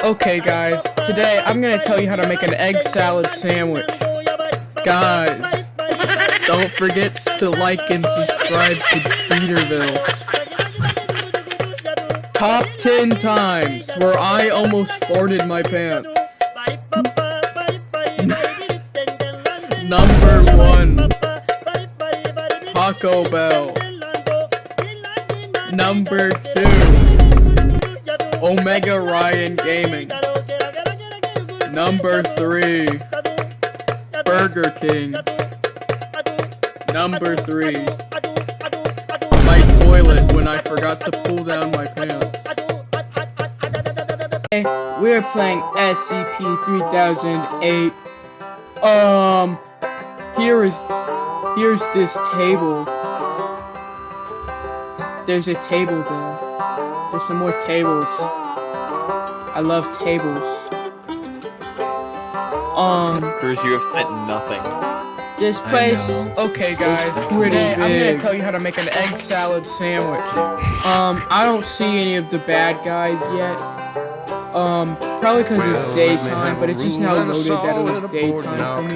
Okay guys, today I'm gonna tell you how to make an egg salad sandwich. Guys, don't forget to like and subscribe to Peterville. Top 10 times where I almost farted my pants. Number 1, Taco Bell. Number 2, Omega Ryan Gaming. Number 3, Burger King. Number 3, my toilet when I forgot to pull down my pants. Hey, we're playing SCP-3008. Here's this table. There's a table there. There's some more tables. I love tables. Cruz, you have sent nothing. This place. Okay, guys. Today I'm gonna tell you how to make an egg salad sandwich. I don't see any of the bad guys yet. Probably because it's daytime, but it's just now loaded that it was daytime for me.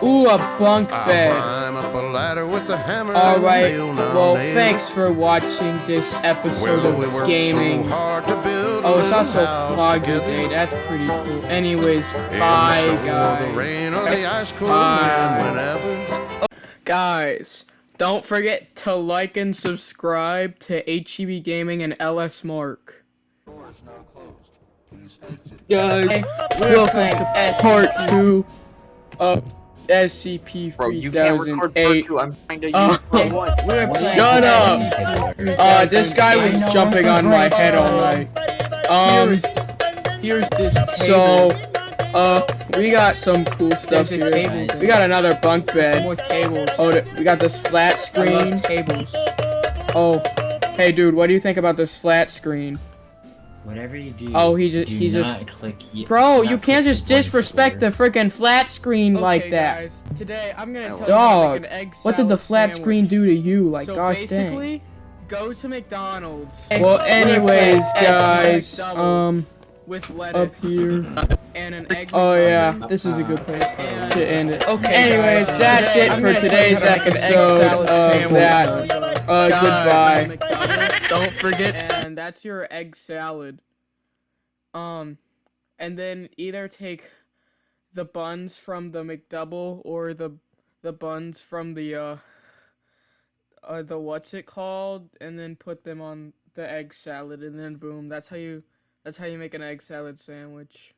Ooh, a bunk bed. Alright, well, thanks for watching this episode of gaming. Oh, it's also foggy day, that's pretty cool. Anyways, bye, guys. Bye. Guys, don't forget to like and subscribe to H.E.B Gaming and LS Mark. Guys, welcome to part 2 of SCP-3008. Bro, you can't record part 2. I'm trying to use part 1. Shut up! This guy was jumping on my head all night. Here's this table. So, we got some cool stuff here. We got another bunk bed. Some more tables. Oh, we got this flat screen. Tables. Oh, hey dude, what do you think about this flat screen? Whatever you do, he just click. Bro, you can't just disrespect the freaking flat screen like that. Guys, today I'm gonna tell you how to make an egg salad. What did the flat screen do to you? Like, gosh dang. Go to McDonald's. Well, anyways, guys, with lettuce up here and an egg. Oh yeah, this is a good place to end it. Okay. Anyways, that's it for today's episode of that. Goodbye. Don't forget. And that's your egg salad. And then either take the buns from the McDouble or the buns from the what's it called, and then put them on the egg salad, and then boom, that's how you make an egg salad sandwich.